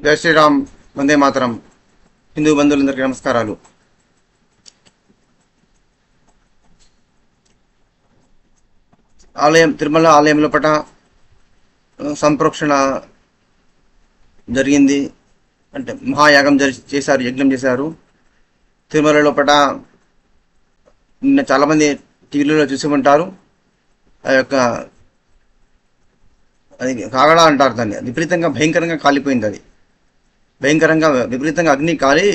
జై శ్రీరామ్, వందే మాతరం. హిందూ బంధువులందరికీ నమస్కారాలు. తిరుమల ఆలయం లోపల సంప్రోక్షణ జరిగింది. అంటే మహాయాగం చేశారు, యజ్ఞం చేశారు. తిరుమల లోపల నిన్న చాలామంది టీవీలలో చూసి ఉంటారు. ఆ యొక్క అది కాగడ అంటారు దాన్ని. విపరీతంగా భయంకరంగా కాలిపోయింది. అది భయంకరంగా విపరీతంగా అగ్ని కాలి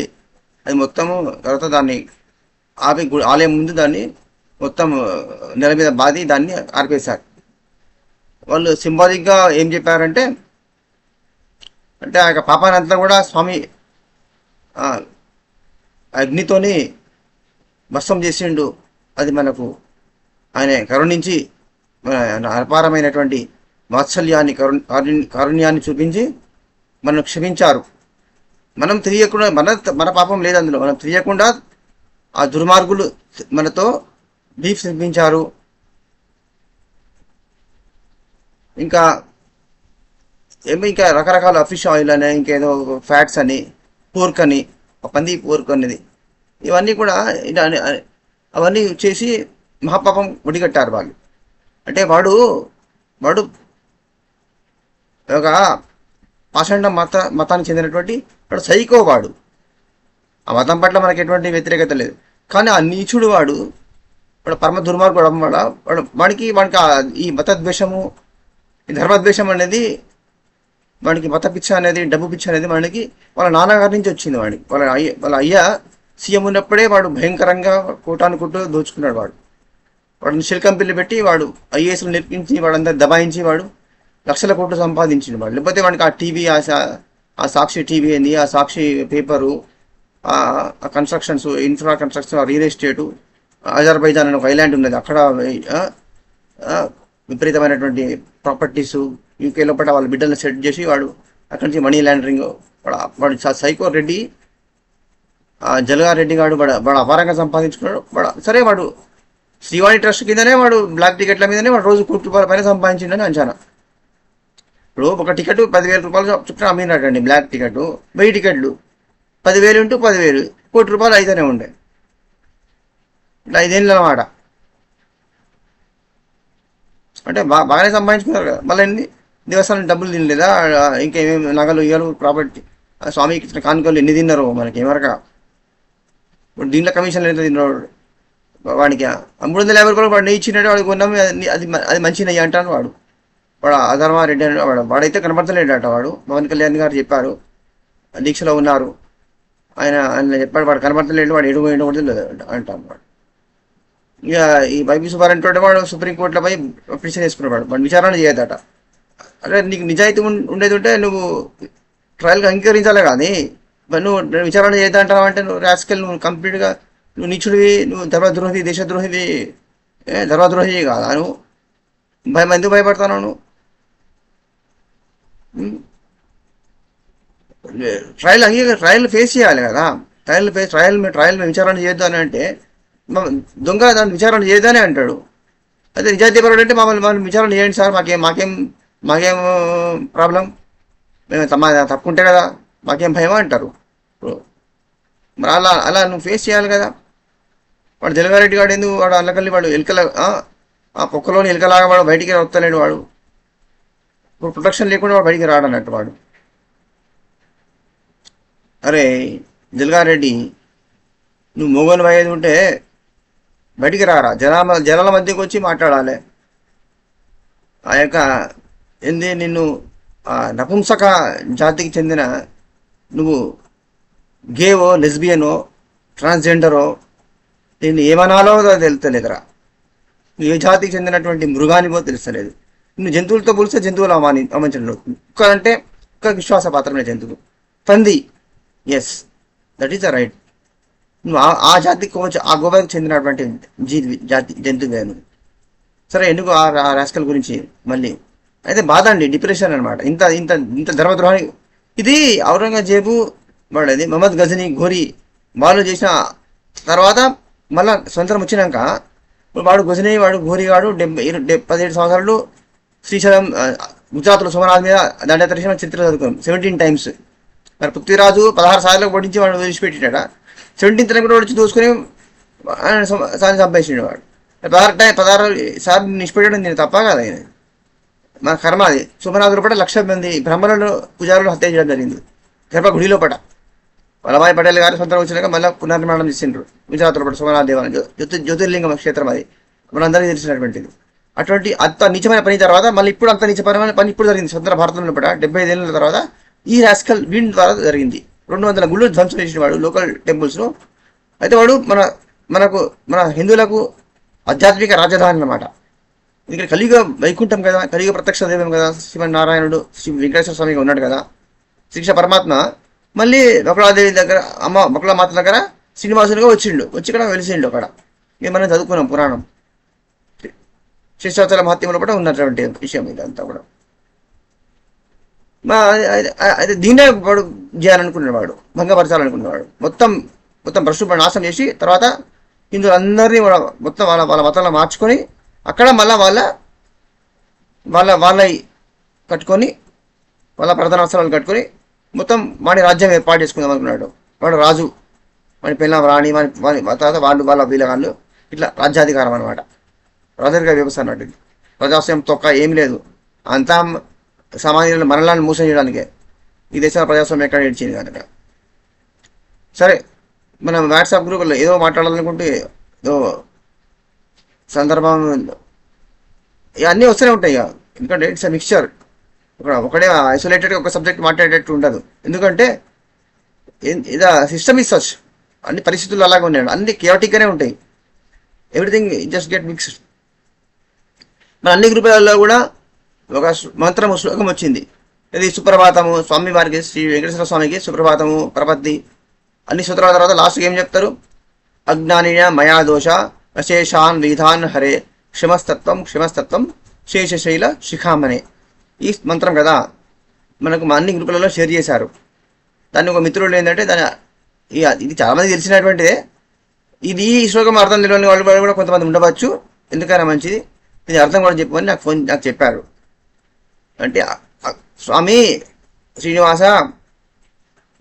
అది మొత్తము తర్వాత దాన్ని ఆపి ఆలయం ముందు దాన్ని మొత్తం నెల మీద బాది దాన్ని ఆర్పేశారు. వాళ్ళు సింబాలిక్గా ఏం చెప్పారంటే, అంటే ఆ యొక్క పాపానంతా కూడా స్వామి అగ్నితోని భస్మం చేసిండు. అది మనకు ఆయన కరుణించి మన అపారమైనటువంటి వాత్సల్యాన్ని కారుణ్యాన్ని చూపించి మనం క్షమించారు. మనం తెలియకుండా మన పాపం లేదు అందులో. మనం తెలియకుండా ఆ దుర్మార్గులు మనతో బీఫ్ తెప్పించారు. ఇంకా ఇంకా రకరకాల ఫిష్ ఆయిల్ అని, ఇంకేదో ఫ్యాట్స్ అని, పోర్క్ అని, పంది పోర్క్ అనేది, ఇవన్నీ కూడా అవన్నీ చేసి మహాపాపం ఒడిగట్టారు వాళ్ళు. అంటే వాడు ఒక పాషండ మతానికి చెందినటువంటి వాడు సైకో. వాడు ఆ మతం పట్ల మనకి ఎటువంటి వ్యతిరేకత లేదు. కానీ ఆ నీచుడు వాడు పరమ దుర్మార్గుడు. వాడికి ఈ మతద్వేషము, ఈ ధర్మద్వేషం అనేది, వాడికి మత పిచ్చ అనేది, డబ్బు పిచ్చ అనేది మనకి వాళ్ళ నాన్నగారి నుంచి వచ్చింది. వాళ్ళ అయ్య సీఎం ఉన్నప్పుడే వాడు భయంకరంగా కోటానుకుంటూ దోచుకున్నాడు. వాడిని శిల్కంపిల్లి పెట్టి వాడు ఐఏఎస్లు నేర్పించి వాడందరూ దబాయించి వాడు లక్షల కోట్లు సంపాదించిండు వాడు. లేకపోతే వాడికి ఆ టీవీ, ఆ సాక్షి టీవీ అని, ఆ సాక్షి పేపరు, ఆ constructions, infra construction, real estate, Azerbaijan అనే ఒక ఐలాండ్ ఉన్నది, అక్కడ విపరీతమైనటువంటి ప్రాపర్టీసు, యూకే లోపల వాళ్ళ బిడ్డలను సెట్ చేసి వాడు అక్కడి నుంచి మనీ లాండరింగ్. వాడు సైకో రెడ్డి, జలగారెడ్డి గాడు వాడు అపారంగా సంపాదించుకున్నాడు. సరే వాడు శ్రీవాణి ట్రస్ట్ కిందనే వాడు బ్లాక్ టికెట్ల మీదనే వాడు రోజు ₹1,00,000 పైన సంపాదించిండని అంచనా. ఇప్పుడు ఒక టికెట్ ₹10,000 చుట్టూ అమ్మినాడండి. బ్లాక్ టికెట్ 1000 టికెట్లు 10,000 ఇంటూ 10,000 ₹1,00,000 అయితేనే ఉండే. ఇట్లా 5 ఏళ్ళు అన్నమాట. అంటే బాగానే సంపాదించుకున్నారు కదా. మళ్ళీ దేవస్థానం డబ్బులు తినలేదా? ఇంకేమేమి నగలు, ఇయ్యలు, ప్రాపర్టీ, స్వామికి ఇచ్చిన కానుకలు ఎన్ని తిన్నారో మనకి ఏమరక. ఇప్పుడు దీంట్లో కమిషన్లు ఎంత తిన్నాడు వాడికి? ₹350 వాడు నెయ్యి ఇచ్చినట్టు వాడికి కొన్నాము. అది మంచి నెయ్యి అంటాను వాడు అధర్మారెడ్డి అని. వాడైతే కనపడతలేడట. వాడు పవన్ కళ్యాణ్ గారు చెప్పారు, దీక్షలో ఉన్నారు ఆయన చెప్పాడు, వాడు కనపడతలేడు, వాడు ఎడుగు కూడా తెలియదు అంటాను వాడు. ఇక ఈ వైపీ సుబ్బారెడ్డి వాడు సుప్రీంకోర్టులపై పిటిషన్ వేసుకున్నాడు. వాడు విచారణ చేయదట. అంటే నీకు నిజాయితీ ఉండేది ఉంటే నువ్వు ట్రయల్గా అంగీకరించాలి. కానీ నువ్వు విచారణ చేయదంటావు అంటే నువ్వు రాస్కెల్, నువ్వు కంప్లీట్గా నువ్వు నీచుడివి, నువ్వు ధర్మద్రోహి, దేశద్రోహివి, ధర్మద్రోహి కాదా నువ్వు? ఎందుకు భయపడతాను నువ్వు? ట్రయల్ ఫేస్ చేయాలి కదా. ట్రయల్ విచారణ చేయొద్దు అని అంటే దొంగ దాన్ని విచారణ చేయొద్దని అంటాడు. అదే నిజాయితీ పరుడు అంటే మమ్మల్ని విచారణ చేయండి సార్, మాకేం ప్రాబ్లం, మేము తప్పుకుంటే కదా మాకేం భయమా అంటారు. మరి అలా నువ్వు ఫేస్ చేయాలి కదా. వాడు జలగారెడ్డి గాడు ఎందుకు వాడు అల్లకల్లి వాడు ఎలుకల ఆ పొక్కలోని ఎలుకలాగా వాడు బయటికి వస్తలేడు. వాడు ఇప్పుడు ప్రొటెక్షన్ లేకుండా వాడు బయటికి రాడన్నట్టు వాడు. అరే జలగారెడ్డి, నువ్వు మోగోని వయ్యేది ఉంటే బయటికి రారా, జనాల మధ్యకి వచ్చి మాట్లాడాలి. ఆ యొక్క నిన్ను నపుంసక జాతికి చెందిన నువ్వు గేవో, లెస్బియనో, ట్రాన్స్జెండరో, నేను ఏమనాలో తెలుస్తలేదురా. నువ్వు ఏ జాతికి చెందినటువంటి మృగానివో తెలుస్తలేదు. నువ్వు జంతువులతో పోలిస్తే జంతువులు అమంచండి. కుక్క అంటే కుక్క విశ్వాసపాత్రమైన జంతువు. పంది, yes, that is the right. నువ్వు ఆ జాతికి ఆ గోవాకి చెందినటువంటి జంతువే నువ్వు. సరే, ఎందుకు ఆ రాస్కల్ గురించి మళ్ళీ అయితే బాధ అండి, డిప్రెషన్ అనమాట. ఇంత ఇంత ఇంత ధర్మద్రోహాన్ని ఇది ఔరంగజేబు వాడది మహమ్మద్ గజనీ ఘోరీ వాళ్ళు చేసిన తర్వాత మళ్ళా స్వంతం వచ్చినాక వాడు గజనీ వాడు ఘోరీగాడు 17 సంవత్సరాలు శ్రీశైలం గుజరాత్లో సోమనాథ్ మీద దండయాత్ర చేసిన చరిత్ర చదువుకున్నాం 17 times. మరి పృథ్వీరాజు 16 సార్లు ఓడించి వాడు వదిలిపెట్టినాడ. 17th కూడా వచ్చి దూసుకొని సంపాదించిన వాడు. 16 సార్లు నిష్పెట్టడం నేను తప్ప కదా ఆయన మన కర్మ అది. సోమనాథుడు పట 1,00,000 మంది బ్రహ్మణులు పూజారులు హత్య చేయడం జరిగింది గర్భగుడిలో పట. వల్లభాయ్ పటేల్ గారు సొంతం వచ్చినాక మళ్ళీ పునర్నిర్మాణం చేసిండ్రు గుజరాత్లో పట సోమనాథ దేవాలయం. జ్యోతిర్లింగం క్షేత్రం అది మనందరికీ తెలిసినటువంటిది. అటువంటి అంత నీచమైన పని తర్వాత మళ్ళీ ఇప్పుడు అంత నీచమైన పని ఇప్పుడు జరిగింది స్వతంత్ర భారతంలో పట 75 ఏళ్ళ తర్వాత ఈ రాస్కల్ వీడి ద్వారా జరిగింది. 200 గుళ్ళు ధ్వంసం చేసిన వాడు లోకల్ టెంపుల్స్ను. అయితే వాడు మన హిందువులకు ఆధ్యాత్మిక రాజధాని అన్నమాట. ఇక్కడ కలియుగ వైకుంఠం కదా, కలియుగ ప్రత్యక్ష దైవం కదా, శ్రీమన్నారాయణుడు శ్రీ వెంకటేశ్వర స్వామిగా ఉన్నాడు కదా. శ్రీకృష్ణ పరమాత్మ మళ్ళీ బకుళాదేవి దగ్గర బకుళమాత దగ్గర శ్రీనివాసునిగా వచ్చి ఇక్కడ వెలిసిండు అక్కడ. ఇక మనం చదువుకున్నాం పురాణం శిష్టాచల మహత్యంలో కూడా ఉన్నటువంటి విషయం ఇదంతా కూడా. అయితే దీన్నే వాడు చేయాలనుకున్నాడు, వాడు భంగపరచాలనుకున్నవాడు. మొత్తం భ్రష్టు నాశనం చేసి తర్వాత హిందువులందరినీ మొత్తం వాళ్ళ మతంలో మార్చుకొని అక్కడ మళ్ళీ వాళ్ళ కట్టుకొని వాళ్ళ ప్రధాన అవసరాలు కట్టుకొని మొత్తం వాడి రాజ్యం ఏర్పాటు చేసుకుందాం అనుకున్నాడు. వాడు రాజు, వాడి పిల్ల రాణి, వాడి తర్వాత వాళ్ళ వీళ్ళగాళ్ళు ఇట్లా రాజ్యాధికారం అనమాట. రాజరిక వ్యవస్థ అన్నట్టు. ప్రజాస్వామ్యం తొక్క ఏమి లేదు, అంతా సామాన్యులను మరణాలను మోసం చేయడానికే. ఈ దేశంలో ప్రజాస్వామ్యం ఎక్కడ ఏడ్చింది కనుక. సరే, మనం వాట్సాప్ గ్రూపులో ఏదో మాట్లాడాలనుకుంటే ఏదో సందర్భం ఇవన్నీ వస్తూనే ఉంటాయి ఇక. ఎందుకంటే ఇట్స్ అ మిక్స్చర్. ఒకడే ఐసోలేటెడ్గా ఒక సబ్జెక్ట్ మాట్లాడేటట్టు ఉండదు. ఎందుకంటే ఇది సిస్టమ్ ఇస్ సచ్, అన్ని పరిస్థితులు అలాగే ఉన్నాయి, అన్ని కేవటిక్గానే ఉంటాయి. Everything just get mixed. మన అన్ని గ్రూపులలో కూడా ఒక మంత్రము శ్లోకం వచ్చింది. ఇది సుప్రభాతము స్వామి వారికి, శ్రీ వెంకటేశ్వర స్వామికి సుప్రభాతము ప్రపత్తి అన్ని సూత్రాల తర్వాత లాస్ట్కి ఏం చెప్తారు? అజ్ఞానిన మయా దోష అశేషాన్ విధాన్ హరే క్షమస్తత్వం శేషశైల శిఖామనే. ఈ మంత్రం కదా మనకు మా అన్ని గ్రూపులలో షేర్ చేశారు. దాన్ని ఒక మిత్రుడు ఏంటంటే ఇది చాలామంది తెలిసినటువంటిదే. ఇది ఈ శ్లోకం అర్థం తెలియని వాళ్ళు కూడా కొంతమంది ఉండవచ్చు. ఎందుకైనా మంచిది ఇది అర్థం కూడా చెప్పమని నాకు చెప్పారు. అంటే స్వామి శ్రీనివాస,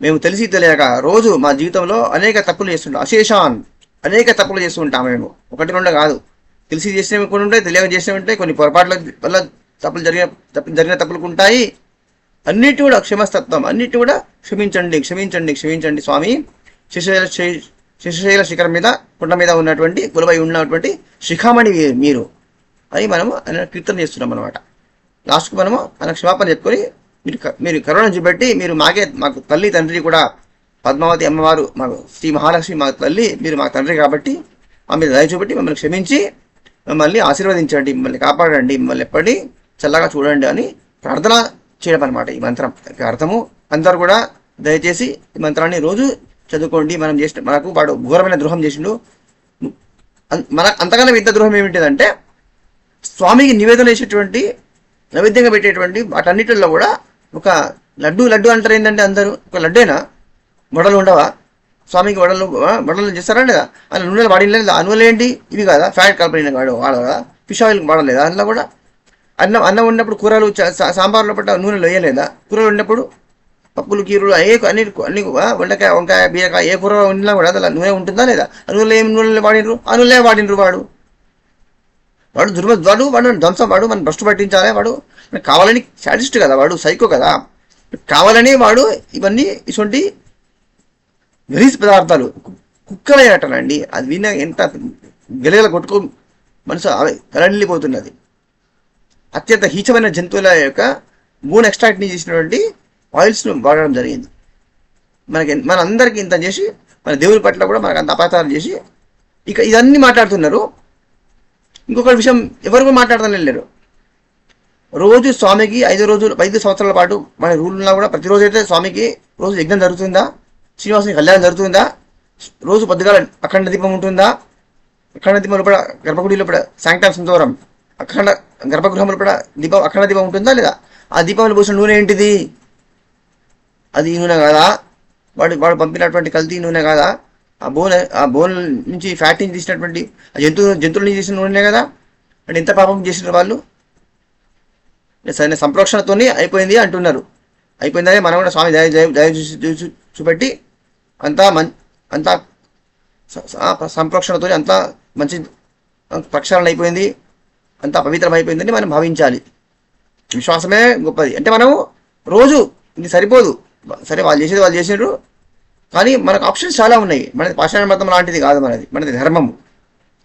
మేము తెలియక రోజు మా జీవితంలో అనేక తప్పులు చేస్తుంటాం. అనేక తప్పులు చేస్తుంటాం మేము, 1-2 కాదు. తెలిసి చేసినవి కొన్ని ఉంటాయి, తెలియక చేసినవి ఉంటాయి, కొన్ని పొరపాట్ల వల్ల జరిగిన తప్పులు ఉంటాయి. అన్నిటి కూడా క్షమస్తత్వం, అన్నిటి కూడా క్షమించండి స్వామి. శిశశైల శిఖరం మీద కొండ మీద ఉన్నటువంటి కొలువై ఉన్నటువంటి శిఖామణి మీరు అని మనము ఆయన కీర్తన చేస్తున్నాం అనమాట. లాస్ట్కి మనము ఆయన క్షమాపణ చెప్పుకొని మీరు కరుణ చూపెట్టి మీరు మాకు తల్లి తండ్రి కూడా పద్మావతి అమ్మవారు, మాకు శ్రీ మహాలక్ష్మి మా తల్లి, మీరు మా తండ్రి కాబట్టి మా మీద దయ చూపెట్టి మమ్మల్ని క్షమించి మమ్మల్ని ఆశీర్వదించండి, మిమ్మల్ని కాపాడండి, మిమ్మల్ని ఎప్పటి చల్లగా చూడండి అని ప్రార్థన చేయడం అనమాట ఈ మంత్రం అర్థము. అందరు కూడా దయచేసి ఈ మంత్రాన్ని రోజు చదువుకోండి. మనకు వాడు ఘోరమైన ద్రోహం చేసిండు. అంతకన్నా ఇంత ద్రోహం ఏమిటిదంటే స్వామికి నివేదన చేసేటువంటి నైవేద్యంగా పెట్టేటువంటి వాటన్నిటిలో కూడా ఒక లడ్డు అంటారు. ఏంటంటే అందరూ ఒక లడ్డేనా, వడలు ఉండవా? స్వామికి వడలు చేస్తారా లేదా? అలా నూనెలు వాడిన ఆ నూనెలు ఏంటి? ఇవి కదా ఫ్యాట్ కలిపిన వాడదా? Fish oil వాడలేదా? అందులో కూడా అన్నం ఉన్నప్పుడు కూరలు సాంబార్లో పట్ట నూనెలు వేయలేదా? కూరలు ఉన్నప్పుడు పప్పులు కీరులు అన్ని వంకాయ బీరకాయ ఏ కూర వండినా కూడా అలా నూనె ఉంటుందా లేదా? ఆ నూనెలు ఏమి నూనెలు వాడినరు? ఆ నూనెలే వాడినరు. వాడు ధ్వంసం, వాడు మనం భ్రష్టు పట్టించాలి. వాడు కావాలని సాడిస్ట్ కదా, వాడు సైకో కదా. కావాలని వాడు ఇవన్నీ ఇటువంటి గలీజ్ పదార్థాలు కుక్కలయ్యటనండి. అది విన్న ఎంత గెలగల కొట్టుకో మనసు కలడిల్లిపోతున్నది. అత్యంత హీచమైన జంతువుల యొక్క బోన్ ఎక్స్ట్రాక్ట్ని చేసినటువంటి ఆయిల్స్ను వాడడం జరిగింది. మన అందరికీ ఇంత చేసి మన దేవుని పట్ల కూడా మనకు అంత అపాతాలు చేసి ఇక ఇదన్నీ మాట్లాడుతున్నారు. ఇంకొక విషయం ఎవరు కూడా మాట్లాడతానే లేరు. రోజు స్వామికి 5 సంవత్సరాల పాటు మన రూల్లా కూడా ప్రతిరోజు అయితే స్వామికి రోజు యజ్ఞం జరుగుతుందా? శ్రీనివాసుని కళ్యాణం జరుగుతుందా? రోజు పొద్దుగాల అఖండ దీపం ఉంటుందా? అఖండ దీపం లోపల గర్భగుడి లోపల శాంక్టమ్స్ దూరం అఖండ గర్భగృహం లోపల అఖండ దీపం ఉంటుందా లేదా? ఆ దీపంలో పోసిన నూనె ఏంటిది? అది నూనె కాదా? వాడు పంపినటువంటి కల్తీ నూనె కాదా? ఆ బోన్ నుంచి ఫ్యాట్ నుంచి తీసినటువంటి జంతువుల నుంచి తీసిన నూనె కదా. అంటే ఎంత పాపం చేసిన వాళ్ళు సరైన సంప్రోక్షణతోనే అయిపోయింది అంటున్నారు. అయిపోయిందని మనం కూడా స్వామి దయ చూపెట్టి అంతా అంతా సంప్రోక్షణతో అంతా మంచి ప్రక్షాళన అయిపోయింది, అంతా పవిత్రం అయిపోయిందని మనం భావించాలి. విశ్వాసమే గొప్పది. అంటే మనం రోజు ఇది సరిపోదు, సరే వాళ్ళు చేసేది వాళ్ళు చేసినారు, కానీ మనకు ఆప్షన్స్ చాలా ఉన్నాయి. మనది పాషాణ మతం లాంటిది కాదు, మనది ధర్మము.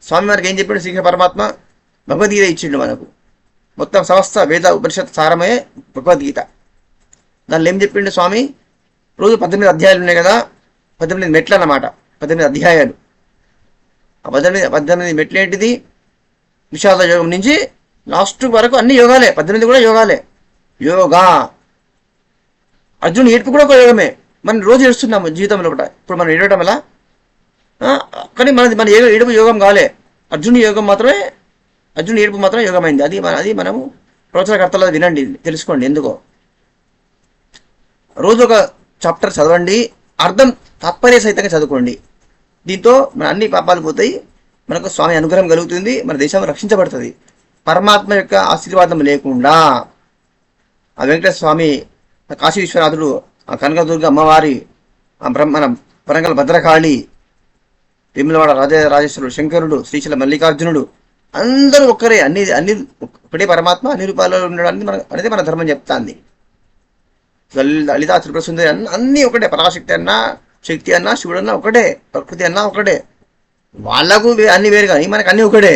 స్వామి మనకి ఏం చెప్పాడు? శ్రీకృష్ణ పరమాత్మ భగవద్గీత ఇచ్చిండు మనకు. మొత్తం సమస్త వేద ఉపనిషత్ సారమే భగవద్గీత. దానిలో ఏం చెప్పిండు స్వామి? రోజు 18 అధ్యాయాలు ఉన్నాయి కదా, 18 మెట్లు అన్నమాట, 18 అధ్యాయాలు. ఆ 18 మెట్లు ఏంటిది? విషాద యోగం నుంచి లాస్ట్ వరకు అన్ని యోగాలే, 18 కూడా యోగాలే. యోగా అర్జునుడు ఏడుపు కూడా ఒక యోగమే. మనం రోజు ఏడుస్తున్నాము జీవితంలో కూడా. ఇప్పుడు మనం ఏడవడం వల్ల కానీ మన ఏడుపు యోగం కాలే, అర్జునుడి యోగం మాత్రమే, అర్జునుడి ఏడుపు మాత్రమే యోగమైంది. అది మనము ప్రవచనకర్తలో వినండి, తెలుసుకోండి. ఎందుకో రోజు ఒక చాప్టర్ చదవండి, అర్థం తాత్పర్య సహితంగా చదువుకోండి. దీంతో మన అన్ని పాపాలు పోతాయి, మనకు స్వామి అనుగ్రహం కలుగుతుంది, మన దేశం రక్షించబడుతుంది. పరమాత్మ యొక్క ఆశీర్వాదం లేకుండా ఆ వెంకటేశ్వర స్వామి, కాశీ విశ్వనాథుడు, ఆ కనకదుర్గ అమ్మవారి, మన వరంగల్ భద్రకాళి, తిరుమలవాడ రాజేశ్వరుడు, శంకరుడు, శ్రీశైల మల్లికార్జునుడు అందరూ ఒక్కరే. అన్ని ఒకటే పరమాత్మ అన్ని రూపాల్లో ఉండడానికి అనేది మన ధర్మం చెప్తాంది. లలితా త్రిపుర సుందరి అన్నీ ఒకటే. పరాశక్తి అన్నా, శక్తి అన్నా, శివుడు అన్నా ఒకటే, ప్రకృతి అన్నా ఒకటే. వాళ్ళకు అన్ని వేరు, కానీ మనకు అన్ని ఒకటే.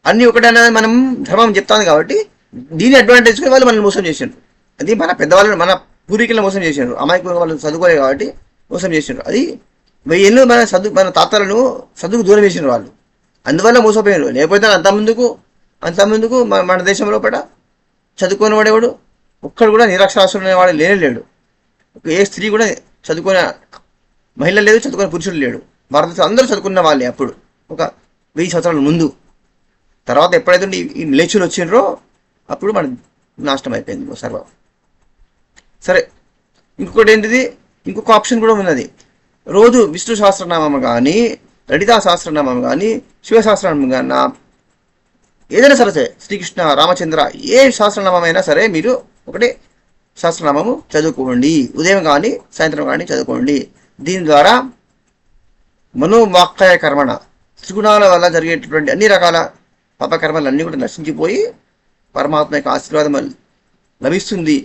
అన్ని ఒకటే అన్నది మనం ధర్మం చెప్తాను కాబట్టి దీని అడ్వాంటేజ్ వాళ్ళు మనల్ని మోసం చేసిండ్రు. అది మన పెద్దవాళ్ళు, మన పూర్వీకులను మోసం చేసిండ్రు. అమాయకులు వాళ్ళు చదువుకోలేదు కాబట్టి మోసం చేసిండ్రు. అది 1000 ఏళ్ళు మన తాతలను చదువుకు దూరం చేసిండ్రు వాళ్ళు, అందువల్ల మోసపోయారు. లేకపోతే అంతకుముందుకు మన దేశంలో పడ చదువుకునే వాడేవాడు ఒక్కడు కూడా నిరక్షరాస్యుడు అనేవాడు లేడు. ఏ స్త్రీ కూడా చదువుకునే మహిళ లేదు, చదువుకునే పురుషుడు లేడు. భారతదేశం అందరూ చదువుకున్న వాళ్ళే అప్పుడు, ఒక 1000 సంవత్సరాల ముందు. తర్వాత ఎప్పుడైతే ఈ లేచులు వచ్చిండ్రో అప్పుడు మన నాశనం అయిపోయింది సర్వం. సరే, ఇంకొకటి ఏంటిది? ఇంకొక ఆప్షన్ కూడా ఉన్నది. రోజు విష్ణు సహస్రనామం కానీ, లలితా సహస్రనామం కానీ, శివసహస్రనామం కానీ, ఏదైనా సరే, శ్రీకృష్ణ, రామచంద్ర, ఏ సహస్రనామం అయినా సరే మీరు ఒకటే సహస్రనామము చదువుకోండి. ఉదయం కానీ సాయంత్రం కానీ చదువుకోండి. దీని ద్వారా మనోవాక్కాయ కర్మణ, త్రిగుణాల వల్ల జరిగేటటువంటి అన్ని రకాల పాపకర్మలు అన్నీ కూడా నశించిపోయి పరమాత్మ యొక్క ఆశీర్వాదం లభిస్తుంది.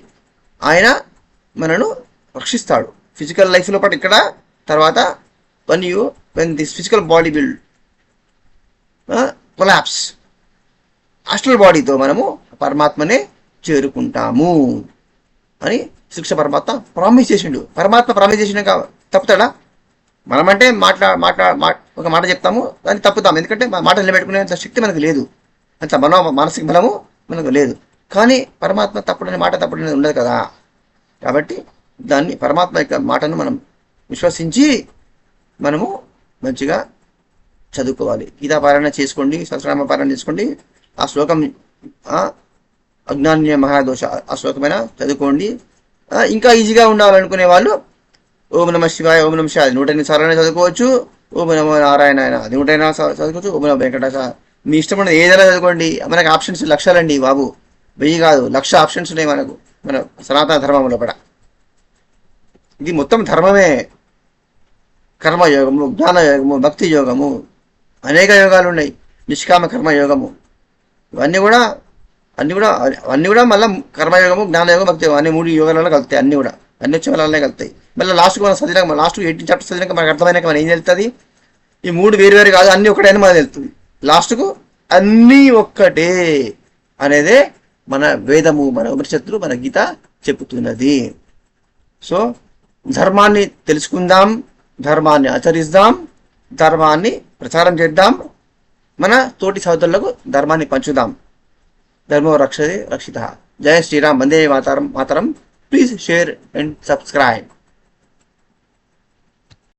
ఆయన మనను రక్షిస్తాడు ఫిజికల్ లైఫ్లో పాటు ఇక్కడ. తర్వాత when this physical body will collapse, astral బాడీతో మనము పరమాత్మనే చేరుకుంటాము అని శ్రీకృష్ణ పరమాత్మ ప్రామిస్ చేసిండు. పరమాత్మ ప్రామిస్ చేసినాక తప్పుతాడా? మనమంటే ఒక మాట చెప్తాము, దాన్ని తప్పుతాము. ఎందుకంటే మాట నిలబెట్టుకునే శక్తి మనకు లేదు, అంత మానసిక బలము మనకు లేదు. కానీ పరమాత్మ తప్పుడనే మాట తప్పుడనేది ఉండదు కదా. కాబట్టి దాన్ని పరమాత్మ యొక్క మాటను మనం విశ్వసించి మనము మంచిగా చదువుకోవాలి. గీతాపారాయణ చేసుకోండి, సహస్రనామ పారాయణ చేసుకోండి. ఆ శ్లోకం అజ్ఞాన్య మహాదోష ఆ శ్లోకమైన చదువుకోండి. ఇంకా ఈజీగా ఉండాలనుకునే వాళ్ళు ఓం నమ శివాయ, ఓం నమ శివాయ 108 సార్లు చదువుకోవచ్చు. ఓం నమో నారాయణ అది 108 చదువుకోవచ్చు. ఓం నమ వెంకటేశ, మీ ఇష్టమైన ఏదైనా చదువుకోండి. మనకు ఆప్షన్స్ లక్షలండి బాబు, 1000 కాదు, 1,00,000 ఆప్షన్స్ ఉన్నాయి మనకు మన సనాతన ధర్మంలో కూడా. ఇది మొత్తం ధర్మమే. కర్మయోగము, జ్ఞానయోగము, భక్తి యోగము, అనేక యోగాలు ఉన్నాయి. నిష్కామ కర్మయోగము, ఇవన్నీ కూడా మళ్ళీ కర్మయోగము, జ్ఞానయోగం, భక్తి యోగం అన్ని 3 యోగాలలో కలుగుతాయి. అన్ని వచ్చే వాళ్ళనే కలుగుతాయి. మళ్ళీ లాస్ట్కి మనం చదివినాక, లాస్ట్ 18 చాప్టర్స్ చదివినాక మనకు అర్థమైనాక మనం ఏం తెలుస్తుంది? ఈ 3 వేరు కాదు, అన్నీ ఒకటేని మనకు తెలుస్తుంది. లాస్ట్కు అన్నీ ఒక్కటే అనేదే మన వేదము, మన ఉపనిషత్తులు, మన గీత చెప్పుతున్నది. సో ధర్మాన్ని తెలుసుకుందాం, ధర్మాన్ని ఆచరిద్దాం, ధర్మాన్ని ప్రచారం చేద్దాం, మన తోటి సోదరులకు ధర్మాన్ని పంచుదాం. ధర్మో రక్షతే రక్షితః. జయ శ్రీరామ్, వందే మాతరం. Please share and subscribe.